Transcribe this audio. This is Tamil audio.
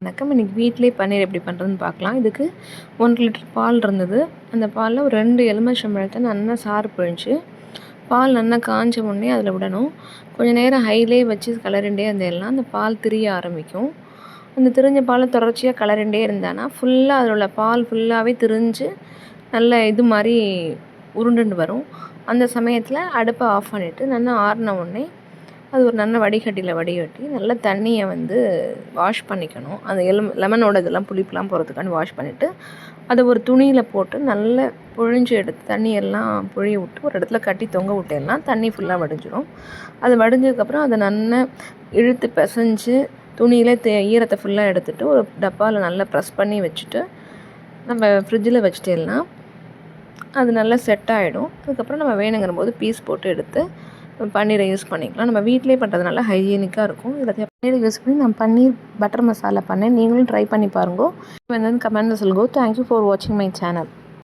வணக்கம். இன்றைக்கி வீட்டிலே பன்னீர் எப்படி பண்ணுறதுன்னு பார்க்கலாம். இதுக்கு 1 லிட்டர் பால் இருந்தது. அந்த பாலில் ஒரு 2 எலுமிச்சம்பழத்தை நல்லா சாறு பிழிஞ்சு பால் நல்லா காஞ்ச உடனே அதில் விடணும். கொஞ்சம் நேரம் ஹைலே வச்சு கிளறிண்டே இருந்தேன்னா அந்த பால் திரிய ஆரம்பிக்கும். அந்த திரிஞ்ச பாலை தொடர்ச்சியாக கிளறிண்டே இருந்தானா ஃபுல்லாக அதில் உள்ள பால் ஃபுல்லாகவே திரிஞ்சு நல்ல இது மாதிரி உருண்டுன்னு வரும். அந்த சமயத்தில் அடுப்பை ஆஃப் பண்ணிவிட்டு நல்லா ஆறின உடனே அது ஒரு நல்ல வடிகட்டியில் வடிகட்டி நல்லா தண்ணியை வாஷ் பண்ணிக்கணும். அந்த லெமனோட இதெல்லாம் புளிப்புலாம் போகிறதுக்காண்டி வாஷ் பண்ணிவிட்டு அதை ஒரு துணியில் போட்டு நல்லா புழிஞ்சு எடுத்து தண்ணியெல்லாம் புழிய விட்டு ஒரு இடத்துல கட்டி தொங்க விட்டேன்னா தண்ணி ஃபுல்லாக வடிஞ்சிடும். அது வடிஞ்சதுக்கப்புறம் அதை நல்லா இழுத்து பிசைஞ்சு துணியில் ஈரத்தை ஃபுல்லாக எடுத்துகிட்டு ஒரு டப்பாவில் நல்லா ப்ரெஸ் பண்ணி வச்சுட்டு நம்ம ஃப்ரிட்ஜில் வச்சுட்டேன்னா அது நல்லா செட் ஆகிடும். அதுக்கப்புறம் நம்ம வேணுங்கிற போது பீஸ் போட்டு எடுத்து பன்னீரை யூஸ் பண்ணிக்கலாம். நம்ம வீட்டிலே பண்ணுறதுனால ஹைஜீனிக்காக இருக்கும். இதில் பன்னீரை யூஸ் பண்ணி நான் பன்னீர் பட்டர் மசாலா பண்ணேன். நீங்களும் ட்ரை பண்ணி பாருங்க. கமெண்ட்டில் சொல்லுங்க. தேங்க்யூ ஃபார் வாட்சிங் மை சேனல்.